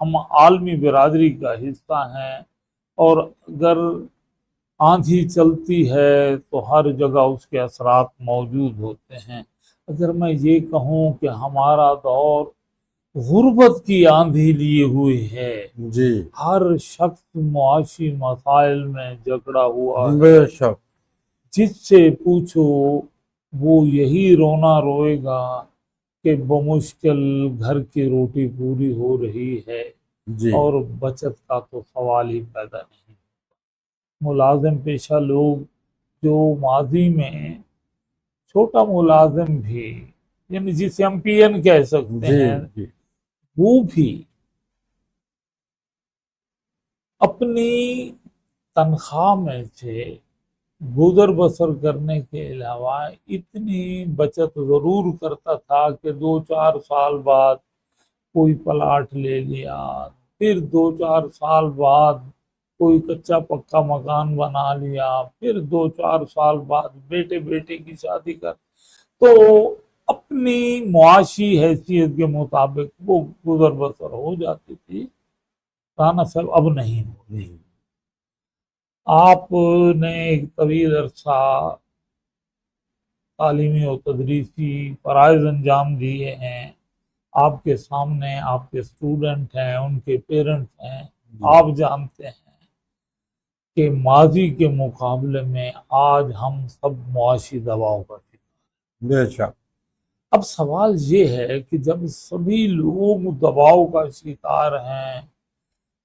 ہم عالمی برادری کا حصہ ہیں، اور اگر آندھی چلتی ہے تو ہر جگہ اس کے اثرات موجود ہوتے ہیں۔ اگر میں یہ کہوں کہ ہمارا دور غربت کی آندھی لیے ہوئے ہے، جی ہر شخص معاشی مسائل میں جکڑا ہوا ہے، بے شک، جس سے پوچھو وہ یہی رونا روئے گا کہ بمشکل گھر کی روٹی پوری ہو رہی ہے، جی اور بچت کا تو سوال ہی پیدا نہیں۔ ملازم پیشہ لوگ جو ماضی میں چھوٹا ملازم بھی، یعنی جسے ہم پی این کہہ سکتے جی ہیں، جی وہ بھی اپنی تنخواہ میں سے گزر بسر کرنے کے علاوہ اتنی بچت ضرور کرتا تھا کہ 2-4 سال بعد کوئی پلاٹ لے لیا، پھر 2-4 سال بعد کوئی کچا پکا مکان بنا لیا، پھر 2-4 سال بعد بیٹے بیٹے کی شادی کر، تو اپنی معاشی حیثیت کے مطابق وہ گزر بسر ہو جاتی تھی۔ رانا صاحب اب نہیں ہو رہی۔ آپ نے ایک طویل عرصہ تعلیمی و تدریسی فرائض انجام دیے ہیں، آپ کے سامنے آپ کے اسٹوڈنٹ ہیں، ان کے پیرنٹس ہیں، آپ جانتے ہیں کہ ماضی کے مقابلے میں آج ہم سب معاشی دباؤ کا شکار۔ بے شک، اب سوال یہ ہے کہ جب سبھی لوگ دباؤ کا شکار ہیں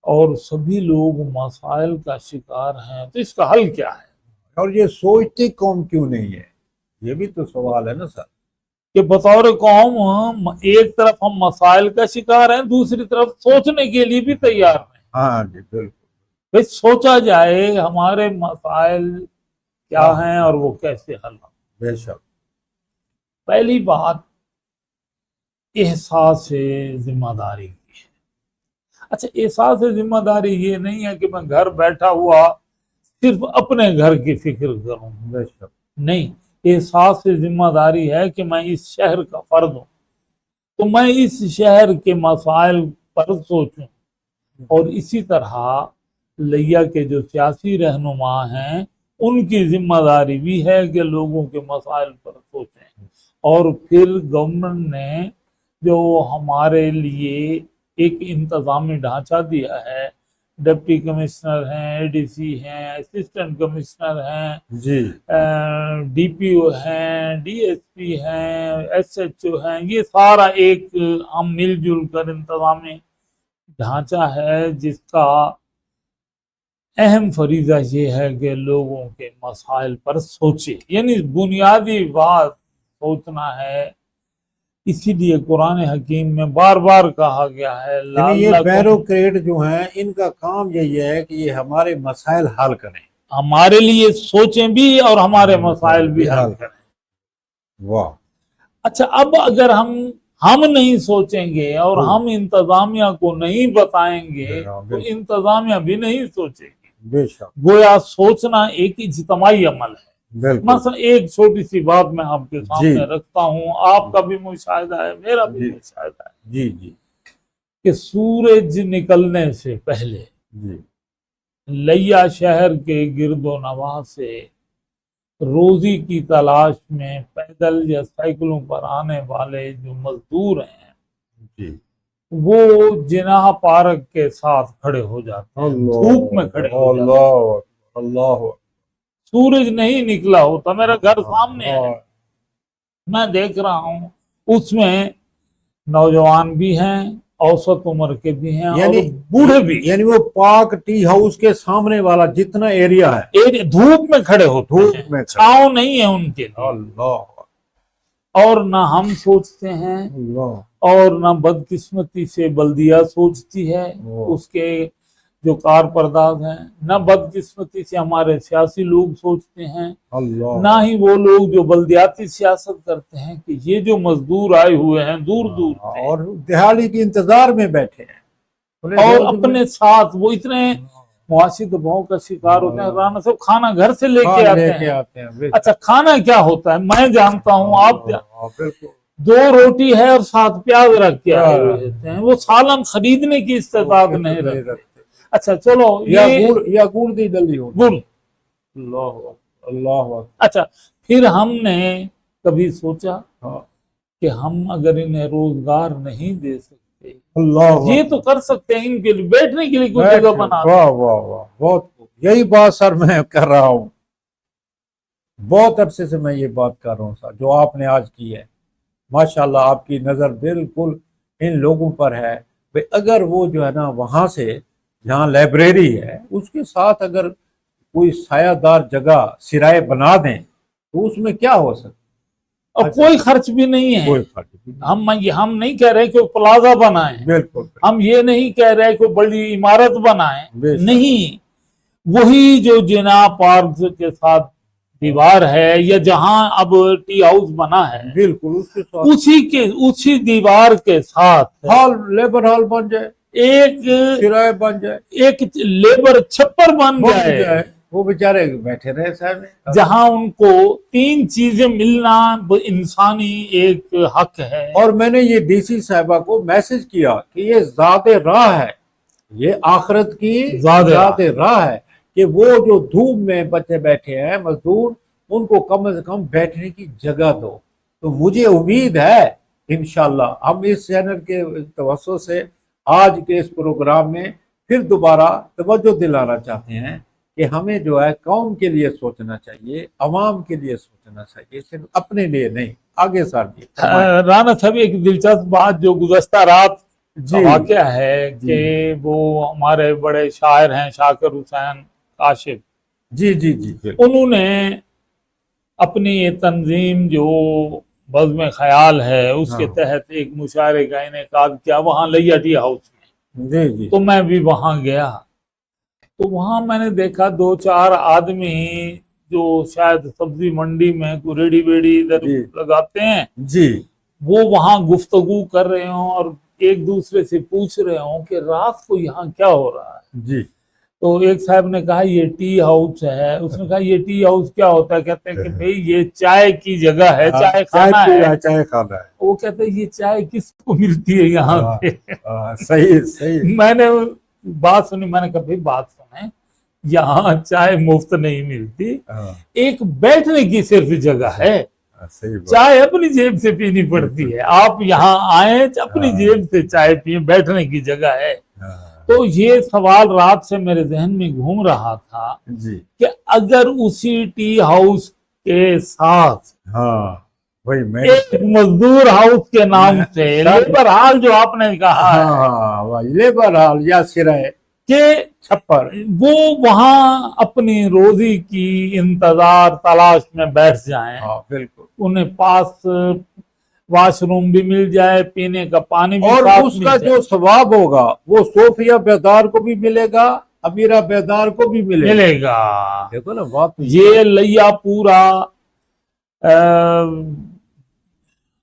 اور سبھی لوگ مسائل کا شکار ہیں، تو اس کا حل کیا ہے؟ اور یہ سوچتی قوم کیوں نہیں ہے، یہ بھی تو سوال ہے نا سر۔ کہ بطور قوم ایک طرف ہم مسائل کا شکار ہیں، دوسری طرف سوچنے کے لیے بھی تیار ہیں۔ ہاں جی بالکل، بھئی سوچا جائے ہمارے مسائل کیا ہیں اور وہ کیسے حل ہوں۔ بے شک، پہلی بات احساس ذمہ داری کی ہے۔ اچھا، احساس ذمہ داری یہ نہیں ہے کہ میں گھر بیٹھا ہوا صرف اپنے گھر کی فکر کروں، بے شک، نہیں، احساس ذمہ داری ہے کہ میں اس شہر کا فرد ہوں، تو میں اس شہر کے مسائل پر سوچوں، اور اسی طرح لیا کے جو سیاسی رہنما ہیں ان کی ذمہ داری بھی ہے کہ لوگوں کے مسائل پر سوچیں۔ اور پھر گورنمنٹ نے جو ہمارے لیے ایک انتظامی ڈھانچہ دیا ہے، ڈپٹی کمشنر ہیں، اے ڈی سی ہیں، اسسٹنٹ کمشنر ہیں، جی ڈی پی او ہیں، ڈی ایس پی ہیں، ایس ایچ او ہیں، یہ سارا ایک ہم مل جل کر انتظامی ڈھانچہ ہے جس کا اہم فریضہ یہ ہے کہ لوگوں کے مسائل پر سوچے، یعنی بنیادی بات سوچنا ہے۔ اسی لیے قرآن حکیم میں بار بار کہا گیا ہے یعنی یہ بیوروکریٹ جو ہیں ان کا کام یہی ہے کہ یہ ہمارے مسائل حل کریں، ہمارے لیے سوچیں بھی اور ہمارے مسائل بھی حل کریں۔ واہ، اچھا، اب اگر ہم نہیں سوچیں گے اور ہم انتظامیہ کو نہیں بتائیں گے تو انتظامیہ بھی نہیں سوچے گی۔ بے شک، گویا سوچنا ایک اجتماعی عمل ہے۔ بالکل، مثلا ایک چھوٹی سی بات میں آپ کے سامنے جی رکھتا ہوں، آپ کا بھی مشاہدہ ہے، میرا بھی جی مشاہدہ ہے جی جی کہ سورج نکلنے سے پہلے جی لیا شہر کے گرد و نواح سے روزی کی تلاش میں پیدل یا سائیکلوں پر آنے والے جو مزدور ہیں جی، وہ جناح پارک کے ساتھ کھڑے ہو جاتے ہیں، دھوپ میں کھڑے ہو جاتے ہیں۔ اللہ اللہ، سورج نہیں نکلا ہوتا، میرا گھر سامنے ہے، میں دیکھ رہا ہوں، اس میں نوجوان بھی ہیں، اوسط عمر کے بھی ہیں، اور بوڑھے بھی، یعنی وہ پاک ٹی ہاؤس کے سامنے والا جتنا ایریا ہے دھوپ میں کھڑے ہوتے دھوپ ہیں، میں چھاؤں نہیں ہے ان کے لیے۔ اللہ اور نہ ہم سوچتے ہیں اللہ، اور نہ بدقسمتی سے بلدیہ سوچتی ہے، اس کے جو کارپرداز ہیں، نہ بدقسمتی سے ہمارے سیاسی لوگ سوچتے ہیں، اللہ، نہ ہی وہ لوگ جو بلدیاتی سیاست کرتے ہیں کہ یہ جو مزدور آئے ہوئے ہیں دور دور سے اور دہاڑی کے انتظار میں بیٹھے ہیں، اور اپنے ساتھ وہ اتنے معاشی دباؤ کا شکار ہوتے ہیں، رانا صاحب کھانا گھر سے لے کے آتے ہیں۔ ہیں، اچھا، کھانا کیا ہوتا ہے میں جانتا ہوں، آپ بالکل، 2 روٹی ہے اور 7 پیاز رکھ کے آئے ہوئے ہوتے ہیں، وہ سالن خریدنے کی استطاعت نہیں رکھتے۔ اچھا چلو یا گڑ دی ڈلی ہو گل، اللہ اچھا پھر ہم نے کبھی سوچا ہاں کہ ہم اگر انہیں روزگار نہیں دے سکتے، اللہ یہ تو کر سکتے ہیں ان کے لیے بیٹھنے کے لیے کوئی جگہ بنا دیں۔ واہ واہ واہ، بہت خوب، یہی بات سر میں کر رہا ہوں، بہت عرصے سے میں یہ بات کر رہا ہوں سر، جو آپ نے آج کی ہے ماشاءاللہ، آپ کی نظر بالکل ان لوگوں پر ہے۔ اگر وہ جو ہے نا وہاں سے جہاں لائبریری ہے اس کے ساتھ اگر کوئی سایہ دار جگہ سرائے بنا دیں تو اس میں کیا ہو سکتا اور کوئی خرچ بھی نہیں ہے، کوئی فرق نہیں۔ ہم نہیں کہہ رہے کہ پلازا بنائیں، بالکل ہم یہ نہیں کہہ رہے کہ بڑی عمارت بنائیں، بے شک۔ نہیں، وہی جو جنا پارک کے ساتھ دیوار ہے یا جہاں اب ٹی ہاؤس بنا ہے، بالکل اس کے ساتھ اسی دیوار کے ساتھ ہال، لیبر ہال بن جائے، ایک سرائے بن جائے، ایک لیبر چھپر بن جائے، وہ بیچارے بیٹھے رہے صاحب، جہاں ان کو 3 چیزیں ملنا انسانی ایک حق ہے۔ اور میں نے یہ ڈی سی صاحبہ کو میسج کیا کہ یہ ذات راہ ہے، یہ آخرت کی ذات راہ ہے، کہ وہ جو دھوپ میں بچے بیٹھے ہیں مزدور، ان کو کم از کم بیٹھنے کی جگہ دو۔ تو مجھے امید ہے انشاءاللہ ہم اس چینل کے توسط سے آج کے اس پروگرام میں پھر دوبارہ توجہ دلانا چاہتے ہیں کہ ہمیں جو ہے قوم کے لیے سوچنا چاہیے، عوام کے لیے سوچنا چاہیے، صرف اپنے لیے نہیں۔ آگے سر جی رانا صاحب، ایک دلچسپ بات جو گزشتہ رات کا واقعہ ہے کہ وہ ہمارے بڑے شاعر ہیں شاکر حسین کاشف، جی جی جی، انہوں نے اپنی یہ تنظیم جو بزم خیال ہے اس کے تحت ایک مشاعرے کا انعقاد کیا وہاں لیا ٹی ہاؤس میں، جی جی، تو میں بھی وہاں گیا، تو وہاں میں نے دیکھا 2-4 آدمی جو شاید سبزی منڈی میں کوئی ریڑھی ویڑھی ادھر لگاتے ہیں، جی، وہ وہاں گفتگو کر رہے ہوں اور ایک دوسرے سے پوچھ رہے ہوں کہ رات کو یہاں کیا ہو رہا ہے۔ جی، تو ایک صاحب نے کہا یہ ٹی ہاؤس ہے، اس نے کہا یہ ٹی ہاؤس کیا ہوتا ہے؟ کہتے ہیں کہ بھئی یہ چائے کی جگہ ہے، چائے کھانا ہے۔ چائے کھانا ہے، وہ کہتے ہیں یہ چائے کس کو ملتی ہے یہاں پہ؟ صحیح صحیح، میں نے بات سنی، میں نے کہا بھئی بات سنیں، یہاں چائے مفت نہیں ملتی، ایک بیٹھنے کی صرف جگہ ہے، چائے اپنی جیب سے پینی پڑتی ہے، آپ یہاں آئیں اپنی جیب سے چائے پئیں، بیٹھنے کی جگہ ہے۔ تو یہ سوال رات سے میرے ذہن میں گھوم رہا تھا کہ اگر اسی ٹی ہاؤس کے ساتھ ایک مزدور ہاؤس کے نام سے لیبر ہال جو آپ نے کہا ہے، لیبر ہال یا سرائے کہ چھپر، وہ وہاں اپنی روزی کی انتظار تلاش میں بیٹھ جائیں، بالکل، انہیں پاس واش روم بھی مل جائے، پینے کا پانی بھی، اور اس کا جو ثواب ہوگا وہ صوفیہ بیدار کو بھی ملے گا، امیرہ بیدار کو بھی ملے گا۔ دیکھو نا بات، یہ لیا پورا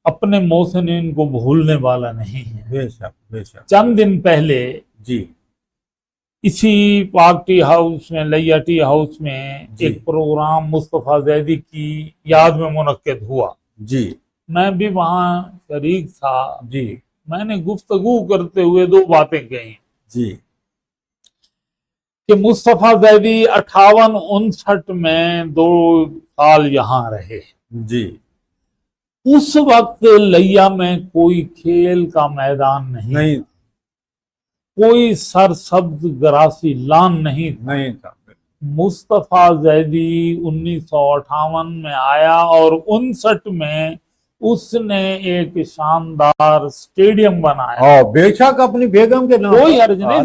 اپنے محسنین کو بھولنے والا نہیں ہے۔ بے شک بے شک، چند دن پہلے جی اسی پاک ٹی ہاؤس میں، لیا ٹی ہاؤس میں ایک پروگرام مصطفیٰ زیدی کی یاد میں منعقد ہوا، جی، میں بھی وہاں شریک تھا، جی، میں نے گفتگو کرتے ہوئے 2 باتیں کہیں، جی، کہ مصطفیٰ زیدی 58-59 میں 2 سال یہاں رہے، جی، اس وقت لیا میں کوئی کھیل کا میدان نہیں، کوئی سرسبز گراسی لان نہیں تھا۔ مصطفیٰ زیدی 1958 میں آیا اور 59 میں اس نے ایک شاندار اسٹیڈیم بنایا، بے شک اپنی بیگم کے نام، کوئی حرج نہیں،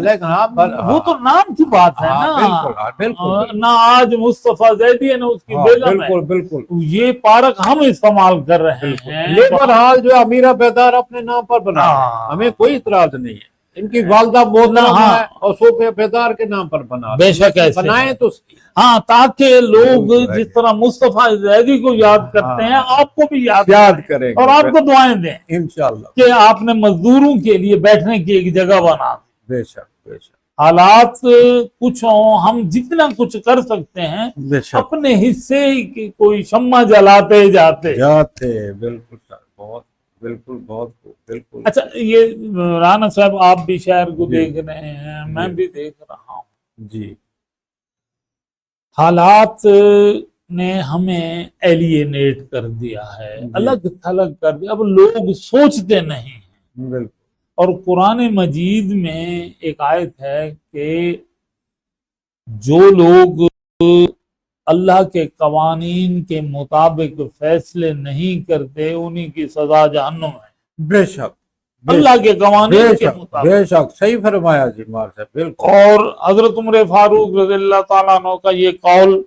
وہ تو نام کی بات ہے نا، بالکل، نہ آج مصطفیٰ زیدی ہے نہ اس کی بیگم ہے، بالکل، یہ پارک ہم استعمال کر رہے ہیں، لیبر ہال جو امیرہ بیدار اپنے نام پر بنا، ہمیں کوئی اعتراض نہیں ہے، ان کی والدہ محترم ہے اور صوفیہ بیدار کے نام پر بنا، بے شک ایسے بنائیں تو ہاں، تاکہ لوگ جس طرح مصطفیٰ زیدی کو یاد کرتے ہیں آپ کو بھی یاد کریں اور آپ کو دعائیں دیں انشاءاللہ کہ آپ نے مزدوروں کے لیے بیٹھنے کی ایک جگہ بنا۔ بے شک بے شک، حالات کچھ ہوں، ہم جتنا کچھ کر سکتے ہیں اپنے حصے کی کوئی شمع جلاتے جاتے، بالکل سر، بہت بالکل بہت خوب بالکل اچھا یہ رانا صاحب آپ بھی شاعر کو جی دیکھ رہے ہیں، میں جی بھی دیکھ رہا ہوں، جی حالات نے ہمیں ایلینیٹ کر دیا ہے، جی الگ تھلگ کر دیا، اب لوگ سوچتے نہیں ہیں۔ بالکل اور قرآن مجید میں ایک آیت ہے کہ جو لوگ اللہ کے قوانین کے مطابق فیصلے نہیں کرتے انہی کی سزا جہنم ہے، بے شک بے اللہ شک کے قوانین بے کے شک مطابق۔ بے شک صحیح فرمایا جی مار صاحب بالکل اور حضرت عمر فاروق رضی اللہ تعالیٰ عنہ کا یہ قول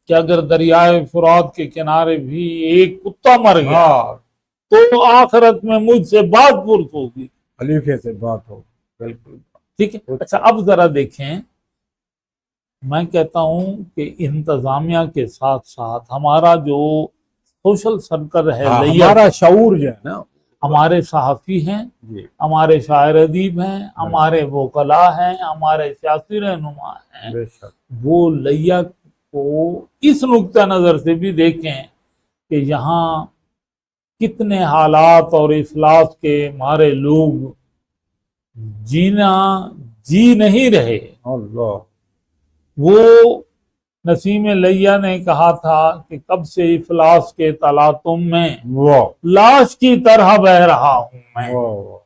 کہ اگر دریائے فرات کے کنارے بھی ایک کتا مر گیا ہاں تو آخرت میں مجھ سے بات پرس ہوگی، خلیفے سے بات ہو بالکل ٹھیک ہے۔ اچھا اب ذرا دیکھیں، میں کہتا ہوں کہ انتظامیہ کے ساتھ ساتھ ہمارا جو سوشل سرکل ہے ہاں لیا ہمارا شعور جو ہے نا ہمارے صحافی ہیں، جی ہمارے شاعر ادیب ہیں، ہمارے وکلاء ہیں، ہمارے سیاسی رہنما ہیں، بے شک وہ لیا کو اس نقطہ نظر سے بھی دیکھیں کہ یہاں کتنے حالات اور افلاس کے مارے لوگ جی نہیں رہے۔ اللہ وہ نسیم لیا نے کہا تھا کہ کب سے افلاس کے تلاطم میں واہ لاش کی طرح بہ رہا ہوں میں، واہ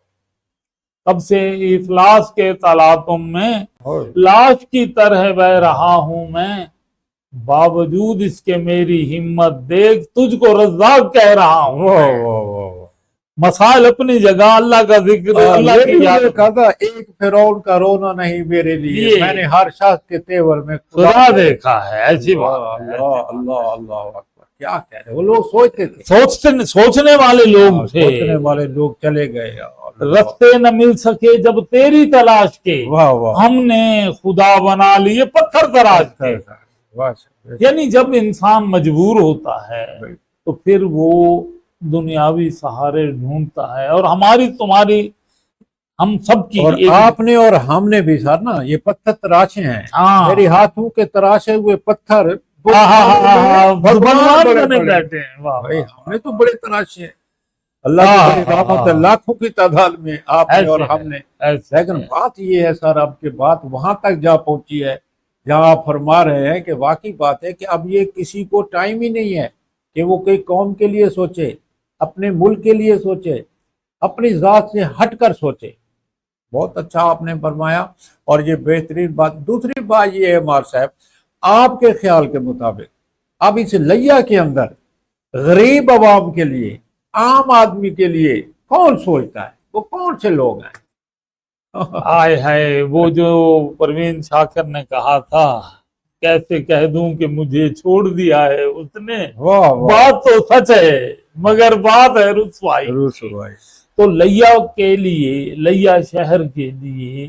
کب سے افلاس کے تلاطم میں واہ لاش کی طرح بہ رہا ہوں میں، باوجود اس کے میری ہمت دیکھ تجھ کو رزاق کہہ رہا ہوں واہ میں۔ واہ واہ مسائل اپنی جگہ، اللہ کا ذکر، اللہ کی یاد، کہا تھا ایک فرعون کا رونا نہیں میرے لیے، یہ میں نے ہر شخص کے تیور میں خدا دیکھا ہے، ایسی بات ہے۔ اللہ اللہ اللہ اکبر کیا کہہ رہے وہ لوگ سوچتے تھے سوچنے والے لوگ تھے، سوچنے والے لوگ چلے گئے رستے نہ مل سکے جب تیری تلاش کے، واہ واہ ہم نے خدا بنا لیے پتھر تراش کے۔ واہ یعنی جب انسان مجبور ہوتا ہے تو پھر وہ دنیاوی سہارے ڈھونڈتا ہے، اور ہماری تمہاری ہم سب کی اور ایک، آپ نے اور ہم نے بھی سر نا یہ پتھر تراشے ہیں، ہاں میری ہاتھوں کے تراشے ہوئے پتھر بھگوان بنے بیٹھے ہیں، واہ بھائی واہ۔ ہم نے تو بڑے تراشے ہیں، اللہ کی بڑی رحمت ہے لاکھوں کی تعداد میں آپ نے اور ہم نے، لیکن بات یہ ہے سر اب کی بات وہاں تک جا پہنچی ہے جہاں آپ فرما رہے ہیں کہ واقعی بات ہے کہ اب یہ کسی کو ٹائم ہی نہیں ہے کہ وہ کوئی قوم کے لیے سوچے، اپنے ملک کے لیے سوچے، اپنی ذات سے ہٹ کر سوچے۔ بہت اچھا آپ نے فرمایا، اور یہ بہترین بات۔ دوسری بات یہ ہے مار صاحب، آپ کے خیال کے مطابق اب اس لیا کے اندر غریب عوام کے لیے، عام آدمی کے لیے کون سوچتا ہے؟ وہ کون سے لوگ ہیں؟ آئے ہائے، وہ جو پروین شاکر نے کہا تھا کیسے کہہ دوں کہ مجھے چھوڑ دیا ہے اس نے، واہ واہ بات تو سچ ہے مگر بات ہے رسوائی۔ رسوائی۔ تو لیا کے لیے، لیا شہر کے لیے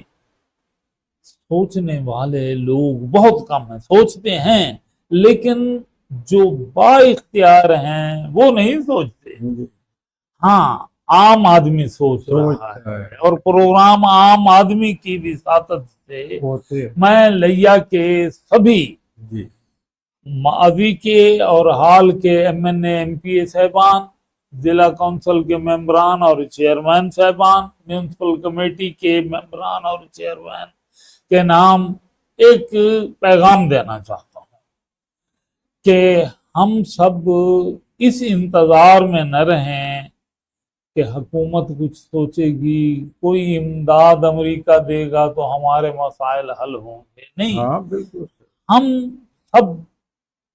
سوچنے والے لوگ بہت کم ہیں، سوچتے ہیں لیکن جو با اختیار ہیں وہ نہیں سوچتے۔ ہاں عام آدمی سوچ رہا ہے، اور پروگرام عام آدمی کی وساطت سے میں لیا کے سبھی ماضی کے اور حال کے M N A M P A صاحبان، ضلع کونسل کے ممبران اور چیئرمین صاحبان، میونسپل کمیٹی کے ممبران اور چیئرمین کے نام ایک پیغام دینا چاہتا ہوں کہ ہم سب اس انتظار میں نہ رہیں کہ حکومت کچھ سوچے گی، کوئی امداد امریکہ دے گا تو ہمارے مسائل حل ہوں گے، نہیں، ہم سب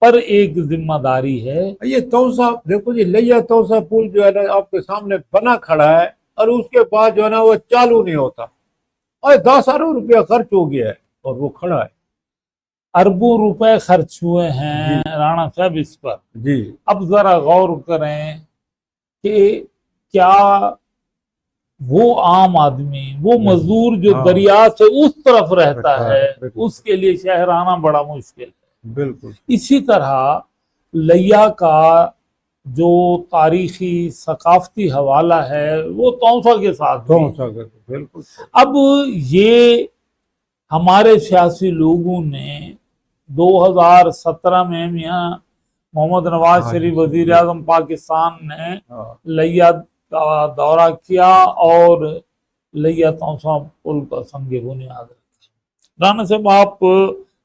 پر ایک ذمہ داری ہے۔ یہ توسا دیکھو جی، لیا توسا پل جو ہے نا آپ کے سامنے بنا کھڑا ہے، اور اس کے بعد جو ہے نا وہ چالو نہیں ہوتا، اور 10 ارب روپیہ خرچ ہو گیا ہے اور وہ کھڑا ہے، اربوں روپے خرچ ہوئے ہیں رانا صاحب اس پر جی۔ اب ذرا غور کریں کہ کیا وہ عام آدمی، وہ مزدور جو دریا سے اس طرف رہتا ہے، اس کے لیے شہر آنا بڑا مشکل ہے۔ بالکل اسی طرح لیا کا جو تاریخی ثقافتی حوالہ ہے وہ توسا کے ساتھ بالکل۔ اب یہ ہمارے سیاسی لوگوں نے 2017 میں میاں محمد نواز شریف وزیر اعظم پاکستان نے لیا کا دورہ کیا اور لیا توسا پل کا سنگ بنیاد رکھا۔ رانا صاحب آپ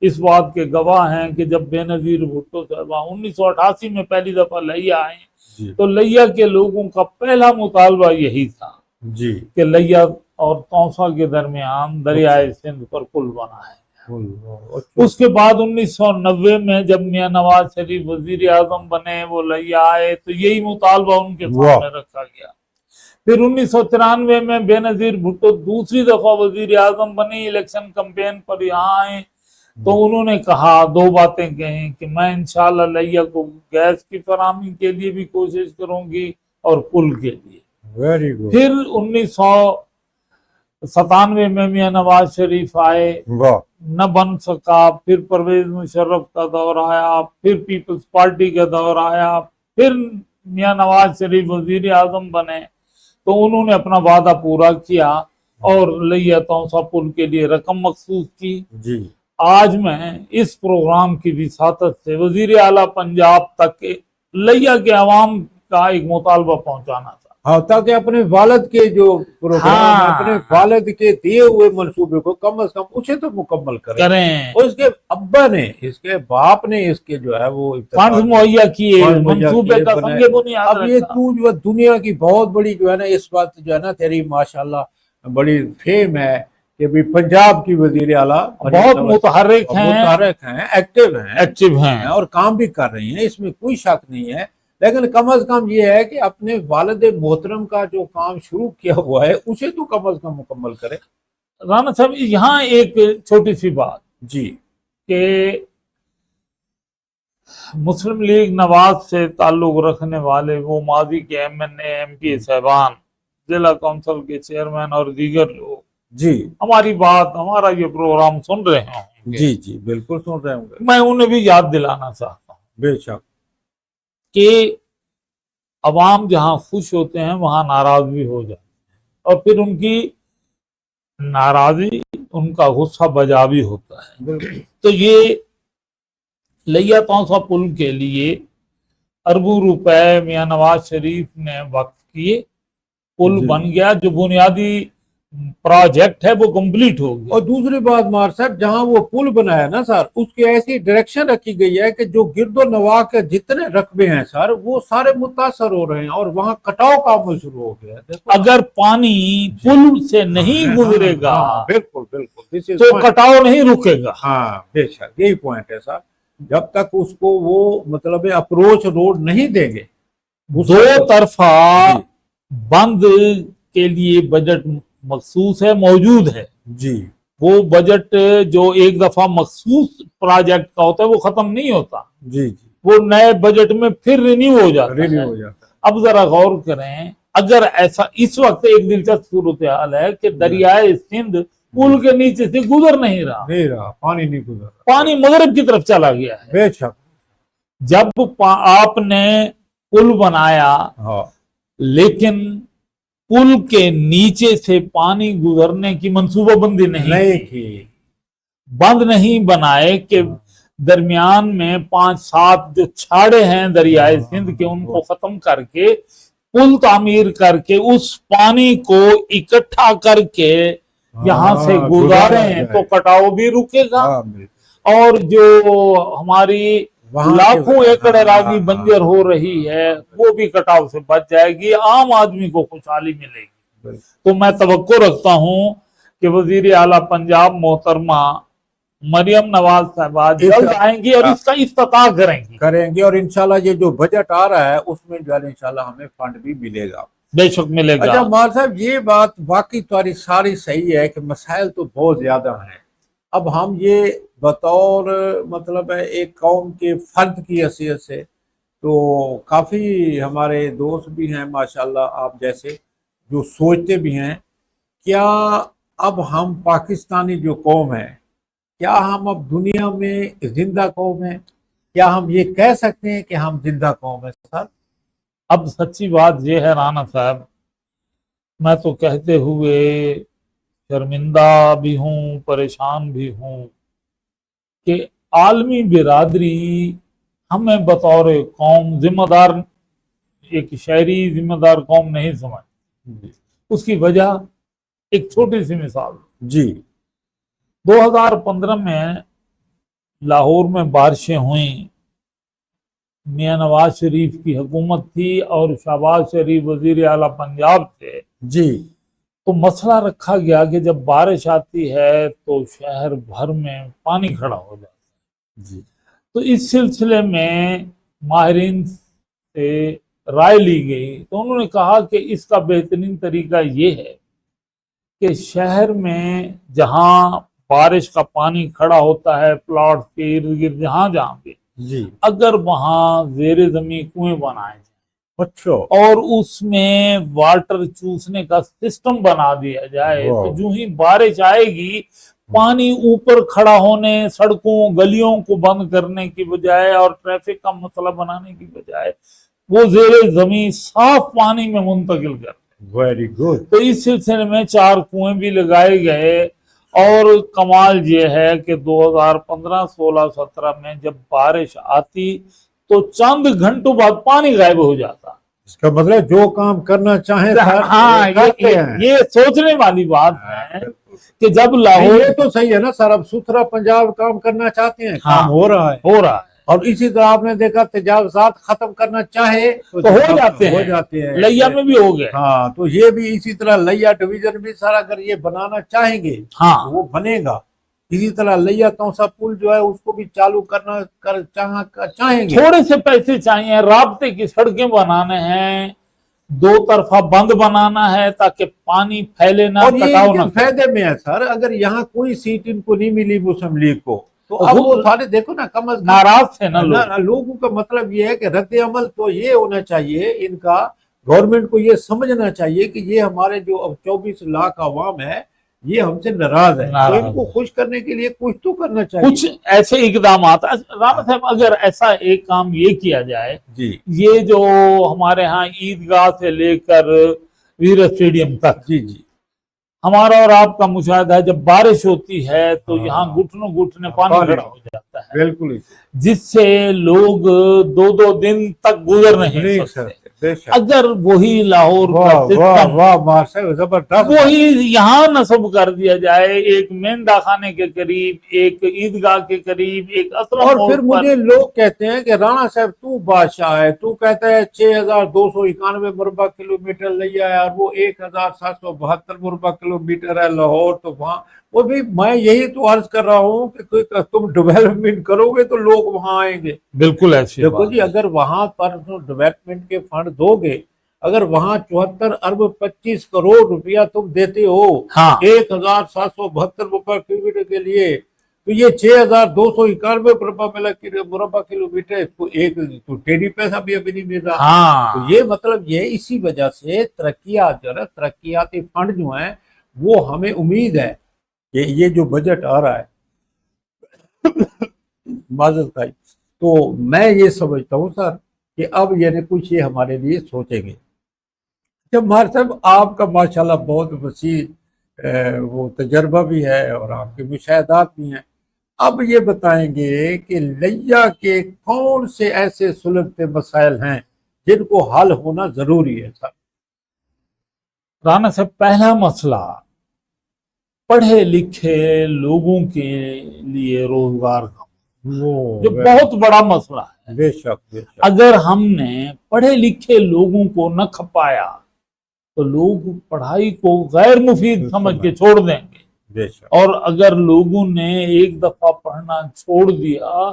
اس بات کے گواہ ہیں کہ جب بے نظیر بھٹو صاحب 1988 میں پہلی دفعہ لیا آئے جی تو لیا کے لوگوں کا پہلا مطالبہ یہی تھا جی کہ لیا اور توسا کے درمیان دریائے سندھ پر پل بنا ہے۔ اس کے بعد 1990 میں جب میاں نواز شریف وزیر اعظم بنے، وہ لیا آئے تو یہی مطالبہ ان کے سامنے رکھا گیا۔ پھر 1993 میں بے نظیر بھٹو دوسری دفعہ وزیر اعظم بنے، الیکشن کمپین پر یہاں آئے تو انہوں نے کہا، دو باتیں کہیں کہ میں انشاءاللہ لیا کو گیس کی فراہمی کے لیے بھی کوشش کروں گی اور پل کے لیے۔ Very good. پھر 1997 میں میاں نواز شریف آئے، نہ بن سکا، پھر پرویز مشرف کا دور آیا، پھر پیپلز پارٹی کا دور آیا، پھر میاں نواز شریف وزیر اعظم بنے تو انہوں نے اپنا وعدہ پورا کیا اور لیا توسا پل کے لیے رقم مخصوص کی۔ جی آج میں اس پروگرام کی وساطت سے وزیر اعلیٰ پنجاب تک لیا کے عوام کا ایک مطالبہ پہنچانا تھا، ہاں، تاکہ اپنے والد کے جو پروگرام ہے، اپنے والد کے دیے ہوئے منصوبے کو کم از کم اسے تو مکمل کریں۔ اور اس کے ابا نے، اس کے باپ نے اس کے جو ہے وہ فنڈز مہیا کیے، منصوبے کا سنگ بنیاد اب یہ تو جو دنیا کی بہت بڑی جو ہے نا اس وقت جو ہے نا تیری ماشاءاللہ بڑی فیم ہے کہ بھی پنجاب کی وزیر اعلیٰ بہت متحرک ہیں، ایکٹیو ہیں اور کام بھی کر رہی ہیں، اس میں کوئی شک نہیں ہے۔ لیکن کم از کم یہ ہے کہ اپنے والد محترم کا جو کام شروع کیا ہوا ہے اسے تو کم از کم مکمل کرے۔ رانا صاحب یہاں ایک چھوٹی سی بات جی کہ مسلم لیگ نواز سے تعلق رکھنے والے وہ ماضی کے M N A M P صاحبان، ضلع کونسل کے چیئرمین اور دیگر لوگ جی ہماری بات، ہمارا یہ پروگرام سن رہے ہوں گے، جی بالکل سن رہے ہوں گے، میں انہیں بھی یاد دلانا چاہتا ہوں بے شک کہ عوام جہاں خوش ہوتے ہیں وہاں ناراض بھی ہو جاتے ہیں، اور پھر ان کی ناراضی، ان کا غصہ بجا بھی ہوتا ہے۔ تو یہ لیا توسا پل کے لیے اربوں روپے میاں نواز شریف نے وقف کیے، پل بن گیا، جو بنیادی پروجیکٹ ہے وہ کمپلیٹ ہو گیا۔ اور دوسری بات مار صاحب، جہاں وہ پل بنایا نا سر، اس کی ایسی ڈائریکشن رکھی گئی ہے کہ جو گرد و نواح کے جتنے رقبے ہیں سر وہ سارے متاثر ہو رہے ہیں اور وہاں کٹاؤ کا عمل شروع ہو گیا ہے۔ اگر پانی پل سے نہیں گزرے گا بالکل تو کٹاؤ نہیں رکے گا۔ ہاں بے شک، یہی پوائنٹ ہے سر، جب تک اس کو وہ مطلب اپروچ روڈ نہیں دیں گے۔ دو طرفہ بند کے لیے بجٹ مخصوص ہے، موجود ہے جی، وہ بجٹ جو ایک دفعہ مخصوص پروجیکٹ کا ہوتا ہے وہ ختم نہیں ہوتا، جی وہ نئے بجٹ میں پھر رینیو ہو جاتا ہے۔ اب ذرا غور کریں، اگر ایسا اس وقت ایک دلچسپ صورتحال ہے کہ دریائے سندھ پل کے نیچے سے گزر نہیں رہا، پانی نہیں گزر رہا، پانی مغرب کی طرف چلا گیا ہے۔ بے شک، جب آپ نے پل بنایا لیکن پل کے نیچے سے پانی گزرنے کی منصوبہ بندی نہیں کی، بند نہیں بنائے کہ درمیان میں 5-7 جو چھاڑے ہیں دریائے سندھ کے ان کو ختم کر کے پل تعمیر کر کے اس پانی کو اکٹھا کر کے یہاں سے گزارے ہیں تو کٹاؤ بھی رکے گا، اور جو ہماری لاکھوں ایکڑ اراضی بنجر ہو رہی ہے وہ بھی کٹاؤ سے بچ جائے گی، عام آدمی کو خوشحالی ملے گی۔ تو میں توقع رکھتا ہوں کہ وزیر اعلیٰ پنجاب محترمہ مریم نواز صاحبہ جلد آئیں گی اور اس کا افتتاح کریں گی، اور انشاءاللہ یہ جو بجٹ آ رہا ہے اس میں جو ہے انشاءاللہ ہمیں فنڈ بھی ملے گا، بے شک ملے گا۔ اچھا مار صاحب، یہ بات واقعی تمہاری ساری صحیح ہے کہ مسائل تو بہت زیادہ ہیں۔ اب ہم یہ بطور مطلب ہے ایک قوم کے فرد کی حیثیت سے تو کافی ہمارے دوست بھی ہیں ماشاءاللہ آپ جیسے جو سوچتے بھی ہیں، کیا اب ہم پاکستانی جو قوم ہے، کیا ہم اب دنیا میں زندہ قوم ہیں؟ کیا ہم یہ کہہ سکتے ہیں کہ ہم زندہ قوم ہیں سر؟ اب سچی بات یہ ہے رانا صاحب، میں تو کہتے ہوئے شرمندہ بھی ہوں، پریشان بھی ہوں کہ عالمی برادری ہمیں بطور قوم ذمہ دار ایک شہری ذمہ دار قوم نہیں سمجھتی. اس کی وجہ ایک چھوٹی سی مثال. جی 2015 میں لاہور میں بارشیں ہوئیں. میاں نواز شریف کی حکومت تھی اور شہباز شریف وزیر اعلیٰ پنجاب تھے. جی تو مسئلہ رکھا گیا کہ جب بارش آتی ہے تو شہر بھر میں پانی کھڑا ہو جاتا ہے. جی تو اس سلسلے میں ماہرین سے رائے لی گئی تو انہوں نے کہا کہ اس کا بہترین طریقہ یہ ہے کہ شہر میں جہاں بارش کا پانی کھڑا ہوتا ہے پلاٹ کے ارد گرد جہاں پہ جی اگر وہاں زیر زمین کنویں بنائے جائیں اچھا اور اس میں واٹر چوسنے کا سسٹم بنا دیا جائے تو جو ہی بارش آئے گی پانی اوپر کھڑا ہونے سڑکوں گلیوں کو بند کرنے کی بجائے اور ٹریفک کا مسئلہ بنانے کی بجائے وہ زیر زمین صاف پانی میں منتقل کر. Very good. تو اس سلسلے میں 4 کنویں بھی لگائے گئے اور کمال یہ ہے کہ 2015 16 17 میں جب بارش آتی تو چند گھنٹوں بعد پانی غائب ہو جاتا. اس کا مطلب جو کام کرنا چاہیں ہاں یہ سوچنے والی بات ہے کہ جب لاہور یہ تو صحیح ہے نا سر. اب ستھرا پنجاب کام کرنا چاہتے ہیں کام ہو رہا ہے اور اسی طرح آپ نے دیکھا تجاوزات ختم کرنا چاہے تو ہو جاتے ہیں. لیا میں بھی ہو گئے. ہاں تو یہ بھی اسی طرح لیا ڈویژن بھی سر اگر یہ بنانا چاہیں گے تو وہ بنے گا. اسی طرح لیا توسا پل جو ہے اس کو بھی چالو کرنا چاہیں گے. تھوڑے سے پیسے چاہیے. رابطے کی سڑکیں بنانے ہیں 2 طرفہ بند بنانا ہے تاکہ پانی پھیلے نہ کٹاؤ نہ. فائدے میں ہے سر اگر یہاں کوئی سیٹ ان کو نہیں ملی مسلم لیگ کو تو اب وہ سارے دیکھو نا کم از کم ناراض تھے نا لوگوں کا مطلب یہ ہے کہ رد عمل تو یہ ہونا چاہیے ان کا. گورنمنٹ کو یہ سمجھنا چاہیے کہ یہ ہمارے جو اب 24 لاکھ عوام ہے یہ ہم سے ناراض ہے تو ان کو خوش کرنے کے لیے کچھ تو کرنا چاہیے. کچھ ایسے اقدامات. رانا صاحب اگر ایسا ایک کام یہ کیا جائے جی یہ جو ہمارے ہاں عیدگاہ سے لے کر ویر اسٹیڈیم تک جی جی ہمارا اور آپ کا مشاہدہ ہے جب بارش ہوتی ہے تو یہاں گھٹنوں گھٹنے پانی کھڑا ہو جاتا ہے. بالکل جس سے لوگ 2 دن تک گزر نہیں سکتے. اگر وہی لاہور کا سسٹم وہی یہاں نصب کر دیا جائے ایک مینڈا خانے کے قریب ایک عیدگاہ کے قریب ایک اور پھر مجھے لوگ کہتے ہیں کہ رانا صاحب تو بادشاہ ہے تو کہتا ہے 6291 مربع کلومیٹر لیا ہے اور وہ 1772 مربع کلومیٹر ہے لاہور. تو وہاں وہ بھی میں یہی تو عرض کر رہا ہوں کہ تم ڈیولپمنٹ کرو گے تو لوگ وہاں آئیں گے. بالکل ایسی دیکھو جی اگر وہاں پر ڈیولپمنٹ کے فنڈ دو گے اگر وہاں 74 ارب 25 کروڑ روپیہ تم دیتے ہو 1772 مربع کلومیٹر کے لیے تو یہ 6291 مربع کلومیٹر اس کو ایک تو ٹیڑھی پیسہ بھی ابھی نہیں مل رہا. تو یہ مطلب یہ اسی وجہ سے ترقیاتی فنڈ جو ہیں وہ ہمیں امید ہے کہ یہ جو بجٹ آ رہا ہے معذرت خواہی تو میں یہ سمجھتا ہوں سر کہ اب یعنی کچھ یہ ہمارے لیے سوچیں گے. جب مار صاحب آپ کا ماشاءاللہ بہت وسیع وہ تجربہ بھی ہے اور آپ کے مشاہدات بھی ہیں. اب یہ بتائیں گے کہ لیا کے کون سے ایسے سلگتے مسائل ہیں جن کو حل ہونا ضروری ہے سر؟ رانا صاحب پہلا مسئلہ پڑھے لکھے لوگوں کے لیے روزگار کا جو بہت بڑا مسئلہ ہے. بے شک اگر ہم نے پڑھے لکھے لوگوں کو نہ کھپایا تو لوگ پڑھائی کو غیر مفید سمجھ کے چھوڑ دیں گے. اور اگر لوگوں نے ایک دفعہ پڑھنا چھوڑ دیا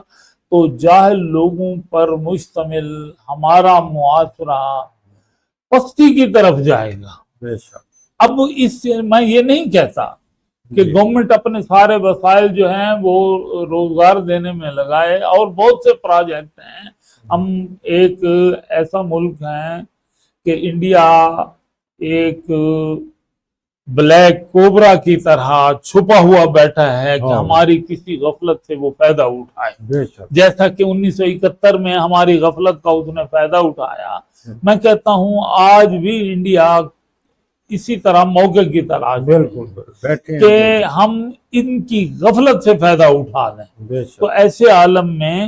تو جاہل لوگوں پر مشتمل ہمارا معاشرہ پستی کی طرف جائے گا. اب اس سے میں یہ نہیں کہتا کہ گورنمنٹ اپنے سارے وسائل جو ہیں وہ روزگار دینے میں لگائے اور بہت سے پروجیکٹ ہیں. ہم ایک ایسا ملک ہیں کہ انڈیا ایک بلیک کوبرا کی طرح چھپا ہوا بیٹھا ہے کہ ہماری کسی غفلت سے وہ فائدہ اٹھائے. جیسا کہ 1971 میں ہماری غفلت کا اس نے فائدہ اٹھایا. میں کہتا ہوں آج بھی انڈیا اسی طرح موقع کی تلاش کہ ہم ان کی غفلت سے فائدہ اٹھا دیں. تو ایسے عالم میں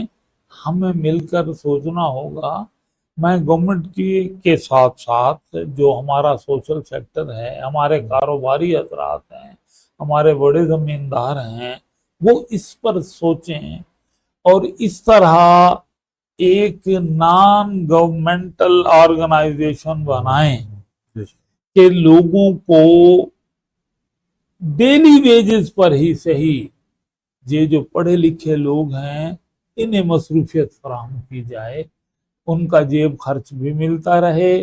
ہمیں مل کر سوچنا ہوگا میں گورنمنٹ کے ساتھ ساتھ جو ہمارا سوشل سیکٹر ہے، ہمارے کاروباری حضرات ہیں، ہمارے بڑے زمیندار ہیں، وہ اس پر سوچیں اور اس طرح ایک نان گورنمنٹل آرگنائزیشن بنائیں کہ لوگوں کو ڈیلی ویجز پر ہی صحیح، یہ جو پڑھے لکھے لوگ ہیں انہیں مصروفیت فراہم کی جائے، ان کا جیب خرچ بھی ملتا رہے،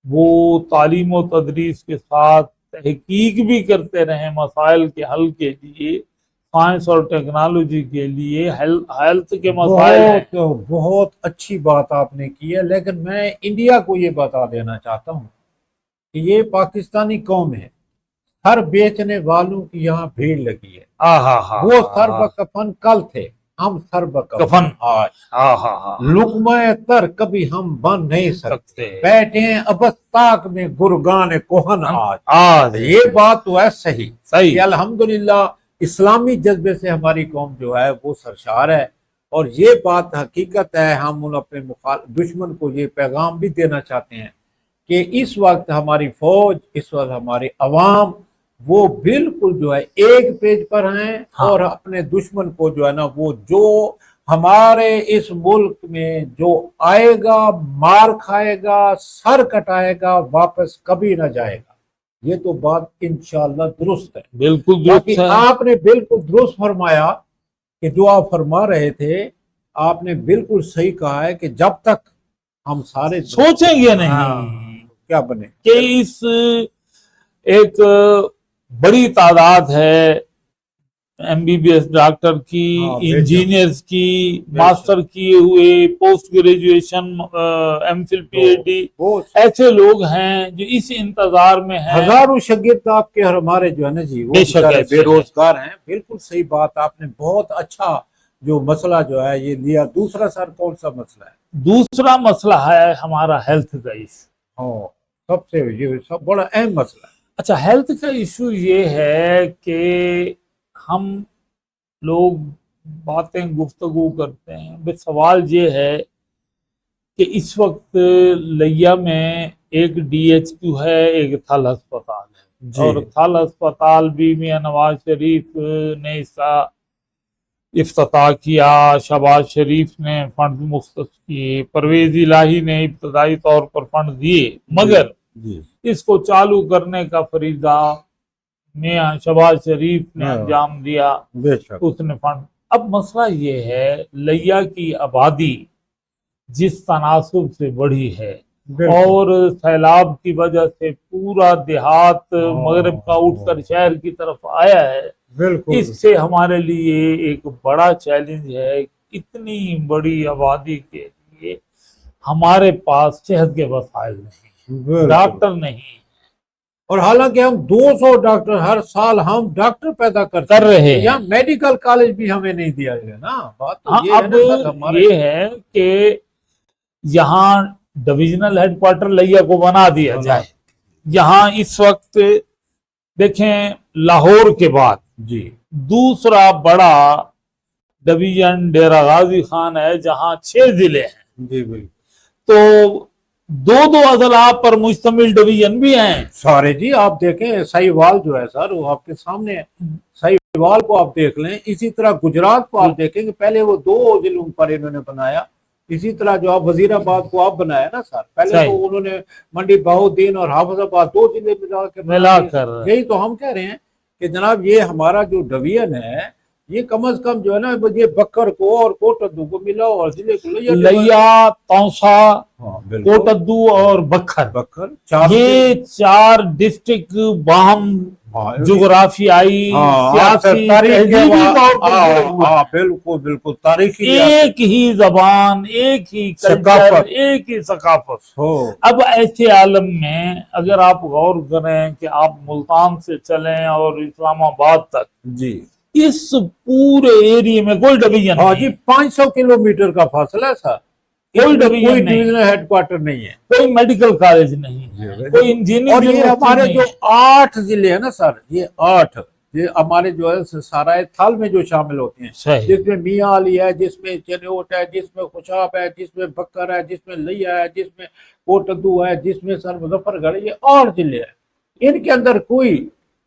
وہ تعلیم و تدریس کے ساتھ تحقیق بھی کرتے رہیں مسائل کے حل کے لیے، سائنس اور ٹیکنالوجی کے لیے، ہیلتھ کے مسائل ہیں۔ بہت اچھی بات آپ نے کی ہے، لیکن میں انڈیا کو یہ بتا دینا چاہتا ہوں کہ یہ پاکستانی قوم ہے، سر بیچنے والوں کی یہاں بھیڑ لگی ہے۔ وہ سر بکفن کل تھے، ہم سر بکفن آج۔ لقمہ تر کبھی ہم بن نہیں سکتے، بیٹھے ہیں ابستاک میں گرگان کوہن آج۔ یہ بات تو ہے صحیح کہ الحمدللہ اسلامی جذبے سے ہماری قوم جو ہے وہ سرشار ہے، اور یہ بات حقیقت ہے۔ ہم ان اپنے دشمن کو یہ پیغام بھی دینا چاہتے ہیں کہ اس وقت ہماری فوج، اس وقت ہماری عوام وہ بالکل جو ہے ایک پیج پر ہیں، اور اپنے دشمن کو جو ہے نا وہ جو ہمارے اس ملک میں جو آئے گا مار کھائے گا، سر کٹائے گا، واپس کبھی نہ جائے گا۔ یہ تو بات انشاءاللہ درست ہے، بالکل درست ہے۔ آپ نے بالکل درست فرمایا کہ جو آپ فرما رہے تھے، آپ نے بالکل صحیح کہا ہے کہ جب تک ہم سارے سوچیں گے نہیں کیا بنے کہ اس ایک بڑی تعداد ہے M B B S doctor کی، انجینئرز کی، ماسٹر کیے ہوئے، post graduation, M Phil P H D, ایسے لوگ ہیں جو اس انتظار میں ہیں۔ ہزاروں شاگرد آپ کے ہمارے جو ہے نا جی وہ بے روزگار ہیں۔ بالکل صحیح بات، آپ نے بہت اچھا جو مسئلہ جو ہے یہ لیا۔ دوسرا سر کون سا مسئلہ ہے؟ دوسرا مسئلہ ہے ہمارا ہیلتھ کا ایشو، سب سے یہ سب بڑا اہم مسئلہ ہے۔ اچھا، ہیلتھ کا ایشو یہ ہے کہ ہم لوگ باتیں گفتگو کرتے ہیں، بس سوال یہ ہے کہ اس وقت لیا میں ایک ڈی ایچ کیو ہے، ایک تھل ہسپتال ہے، اور تھل ہسپتال بھی میاں نواز شریف نے اس کا افتتاح کیا، شہباز شریف نے فنڈ مختص کیے، پرویز الہی نے ابتدائی طور پر فنڈ دیے، مگر اس کو چالو کرنے کا فریضہ میاں شہباز شریف نے انجام دیا، اس نے فنڈ۔ اب مسئلہ یہ ہے لیا کی آبادی جس تناسب سے بڑھی ہے، اور سیلاب کی وجہ سے پورا دیہات مغرب کا اٹھ کر شہر کی طرف آیا ہے، اس سے ہمارے لیے ایک بڑا چیلنج ہے۔ اتنی بڑی آبادی کے لیے ہمارے پاس صحت کے وسائل نہیں، ڈاکٹر نہیں، اور حالانکہ ہم 200 ڈاکٹر ہر سال ہم ڈاکٹر پیدا کر رہے ہیں، یا میڈیکل کالج بھی ہمیں نہیں دیا گیا نا۔ بات تو یہ ہے کہ یہاں ڈویژنل ہیڈ کوارٹر لیا کو بنا دیا جائے۔ یہاں اس وقت دیکھیں لاہور کے بعد دوسرا بڑا ڈویژن ڈیرہ غازی خان ہے، جہاں 6 ضلع ہیں، تو 2 اضلاع پر مشتمل ڈویژن بھی ہیں سارے۔ جی آپ دیکھیں سہیوال جو ہے سر وہ آپ کے سامنے ہے، سہیوال کو آپ دیکھ لیں، اسی طرح گجرات کو آپ دیکھیں کہ پہلے وہ 2 ضلعوں پر انہوں نے بنایا، اسی طرح جو آپ وزیر آباد کو آپ بنایا نا سر، پہلے تو انہوں نے منڈی بہاؤالدین اور حافظ آباد 2 ضلع ملا کر، یہی تو ہم کہہ رہے ہیں کہ جناب یہ ہمارا جو ڈویژن ہے یہ کم از کم جو ہے نا یہ بکر کو اور کوٹدو کو ملا، اور ضلع کو لیا، تونسا، کوٹدو اور بکھر، یہ 4 ڈسٹرکٹ باہم جغرافیائی، سیاسی، تہذیبی طور پر بالکل تاریخی، ایک ہی زبان، ایک ہی کلچر، ایک ہی ثقافت۔ اب ایسے عالم میں اگر آپ غور کریں کہ آپ ملتان سے چلیں اور اسلام آباد تک، اس پورے ایریے میں کوئی ڈویژن نہیں، 500 کلومیٹر کا فاصلہ ہے سر، کوئی ڈویژن ہیڈ کوارٹر نہیں ہے، کوئی میڈیکل کالج نہیں ہے، کوئی انجینئرنگ، اور یہ ہمارے جو 8 ضلع ہیں نا سر، یہ 8 ہمارے جو ہے سارائے تھال میں جو شامل ہوتے ہیں، صحیح، جس میں میاں علی ہے، جس میں چنوٹ ہے، جس میں خوشاب ہے، جس میں بکر ہے، جس میں لیا ہے، جس میں کوٹدو ہے، جس میں سر مظفر گڑھ، یہ اور ضلع ہے، ان کے اندر کوئی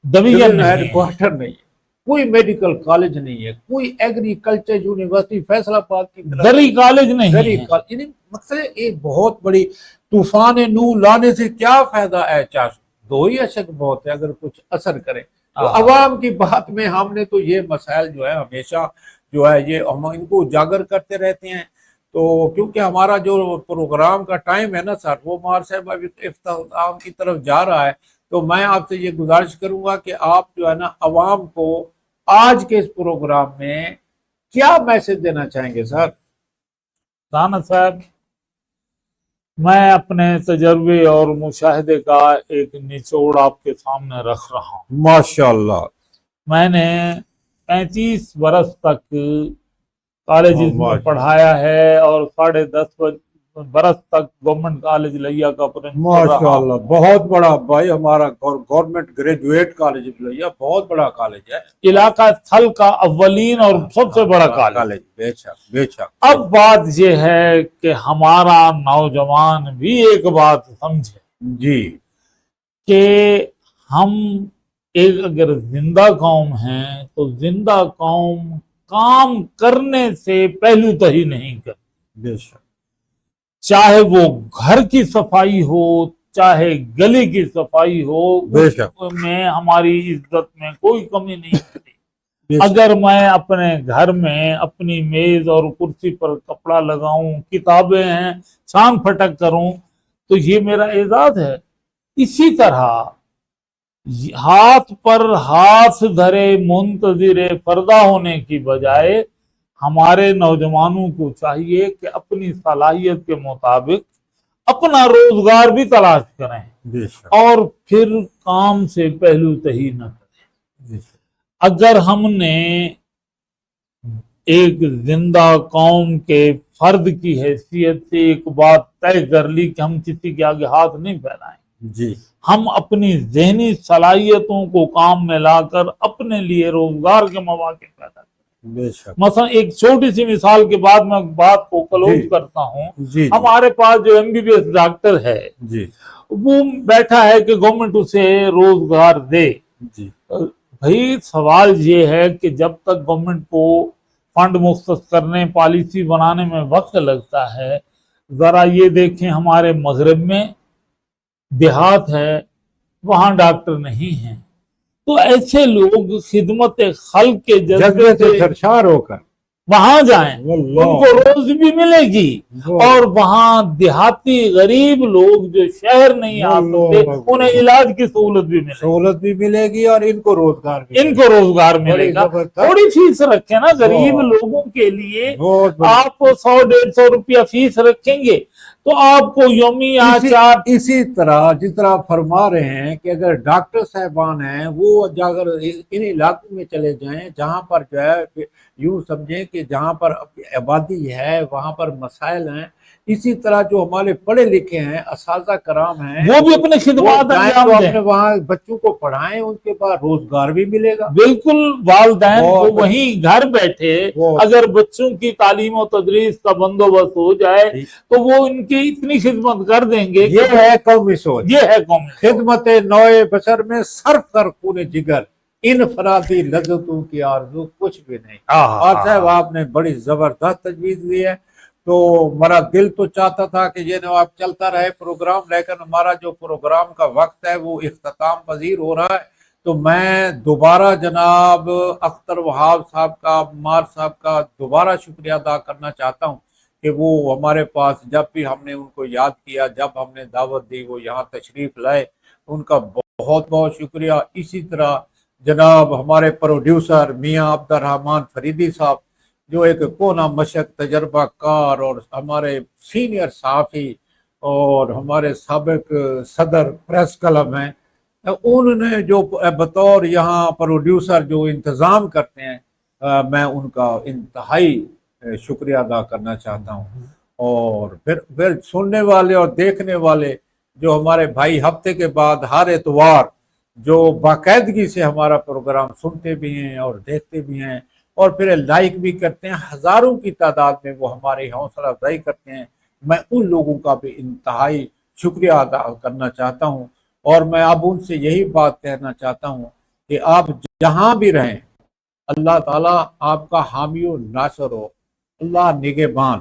ڈویژن ڈویژن نہیں ہیڈ ہے، کوارٹر نہیں ہے، کوئی میڈیکل کالج نہیں ہے، کوئی ایگریکلچر یونیورسٹی فیصل آباد کی طرف زرعی کالج نہیں زرعی ہے، کالج، یعنی مقصد ایک بہت بڑی طوفان نوح لانے سے کیا فائدہ ہے؟ چار دو ہی اشک بہت ہے اگر کچھ اثر کرے تو عوام کی بات میں ہم نے تو یہ مسائل جو ہے ہمیشہ جو ہے یہ ہم ان کو اجاگر کرتے رہتے ہیں، تو کیونکہ ہمارا جو پروگرام کا ٹائم ہے نا سر، وہ مار صاحب ابھی اختتام کی طرف جا رہا ہے، تو میں آپ سے یہ گزارش کروں گا کہ آپ جو ہے نا عوام کو آج کے اس پروگرام میں کیا میسج دینا چاہیں گے سر؟ رانا صاحب، میں اپنے تجربے اور مشاہدے کا ایک نچوڑ آپ کے سامنے رکھ رہا ہوں۔ ماشاءاللہ، میں نے 35 برس تک کالجز میں پڑھایا ہے اور 10.5 برس تک گورنمنٹ کالج لیا کا پرنسپل رہا۔ ماشاءاللہ، بہت بڑا بھائی، ہمارا گورنمنٹ گریجویٹ کالج لیا، بہت بڑا کالج ہے، علاقہ تھل کا اولین اور سب سے بڑا کالج۔ بے شک بے شک۔ اب بات یہ ہے کہ ہمارا نوجوان بھی ایک بات سمجھے جی کہ ہم ایک اگر زندہ قوم ہیں تو زندہ قوم کام کرنے سے پہلو تہی نہیں کرتی، بے شک، چاہے وہ گھر کی صفائی ہو، چاہے گلی کی صفائی ہو، بے شک، اس میں ہماری عزت میں کوئی کمی نہیں ہوتی۔ بے شک، اگر میں اپنے گھر میں اپنی میز اور کرسی پر کپڑا لگاؤں، کتابیں ہیں چھان پھٹک کروں تو یہ میرا اعزاز ہے۔ اسی طرح ہاتھ پر ہاتھ دھرے منتظر فردا ہونے کی بجائے ہمارے نوجوانوں کو چاہیے کہ اپنی صلاحیت کے مطابق اپنا روزگار بھی تلاش کریں بے شک، اور پھر کام سے پہلو تہی نہ کریں۔ بے شک، اگر ہم نے ایک زندہ قوم کے فرد کی حیثیت سے ایک بات طے کر لی کہ ہم کسی کے آگے ہاتھ نہیں پھیلائیں، جی ہم اپنی ذہنی صلاحیتوں کو کام میں لا کر اپنے لیے روزگار کے مواقع پیدا کریں۔ بے شک، مثلا ایک چھوٹی سی مثال کے بعد میں بات کو کلوز جی کرتا ہوں۔ جی ہمارے پاس جو MBBS ڈاکٹر ہے جی وہ بیٹھا ہے کہ گورنمنٹ اسے روزگار دے۔ جی بھئی سوال یہ ہے کہ جب تک گورنمنٹ کو فنڈ مختص کرنے، پالیسی بنانے میں وقت لگتا ہے، ذرا یہ دیکھیں ہمارے مغرب میں دیہات ہے، وہاں ڈاکٹر نہیں ہیں، تو ایسے لوگ خدمت خلق کے جذبے سے سرشار ہو کر وہاں جائیں، ان کو روز بھی ملے گی، اور وہاں دیہاتی غریب لوگ جو شہر نہیں آ سکتے انہیں علاج کی سہولت بھی ملے گی، اور ان کو روزگار بھی ان کو روزگار ملے گا۔ تھوڑی فیس رکھیں نا غریب لوگوں کے لیے، آپ 100-150 روپیہ فیس رکھیں گے تو آپ کو یومیہ اسی طرح جس طرح آپ فرما رہے ہیں کہ اگر ڈاکٹر صاحبان ہیں وہ اگر ان علاقوں میں چلے جائیں جہاں پر جو ہے یوں سمجھیں کہ جہاں پر آبادی ہے وہاں پر مسائل ہیں، اسی طرح جو ہمارے پڑھے لکھے ہیں اساتذہ کرام ہیں وہ بھی اپنے خدمات انجام دیں، اپنے وہاں بچوں کو پڑھائیں، ان کے بعد روزگار بھی ملے گا۔ بالکل، والدین کو وہیں گھر بیٹھے اگر بچوں کی تعلیم و تدریس کا بندوبست ہو جائے تو وہ ان کی اتنی خدمت کر دیں گے۔ یہ ہے قومی سوچ، یہ ہے قومی خدمت نوع بشر میں صرف کر خون جگر، انفرادی لذتوں کی آرزو کچھ بھی نہیں۔ اور صاحب آپ نے بڑی زبردست تجویز دی ہے، تو میرا دل تو چاہتا تھا کہ یہ نواب چلتا رہے پروگرام، لیکن ہمارا جو پروگرام کا وقت ہے وہ اختتام پذیر ہو رہا ہے، تو میں دوبارہ جناب اختر وہاب صاحب کا، مار صاحب کا دوبارہ شکریہ ادا کرنا چاہتا ہوں کہ وہ ہمارے پاس جب بھی ہم نے ان کو یاد کیا، جب ہم نے دعوت دی وہ یہاں تشریف لائے، ان کا بہت بہت شکریہ۔ اسی طرح جناب ہمارے پروڈیوسر میاں عبد الرحمن فریدی صاحب جو ایک کونا مشق تجربہ کار اور ہمارے سینئر صحافی اور ہمارے سابق صدر پریس کلب ہیں، انہوں نے جو بطور یہاں پروڈیوسر جو انتظام کرتے ہیں، میں ان کا انتہائی شکریہ ادا کرنا چاہتا ہوں۔ اور پھر سننے والے اور دیکھنے والے جو ہمارے بھائی ہفتے کے بعد ہر اتوار جو باقاعدگی سے ہمارا پروگرام سنتے بھی ہیں اور دیکھتے بھی ہیں اور پھر لائک بھی کرتے ہیں، ہزاروں کی تعداد میں وہ ہماری حوصلہ افزائی کرتے ہیں، میں ان لوگوں کا بھی انتہائی شکریہ ادا کرنا چاہتا ہوں۔ اور میں اب ان سے یہی بات کہنا چاہتا ہوں کہ آپ جہاں بھی رہیں، اللہ تعالیٰ آپ کا حامی و ناصر ہو، اللہ نگہبان۔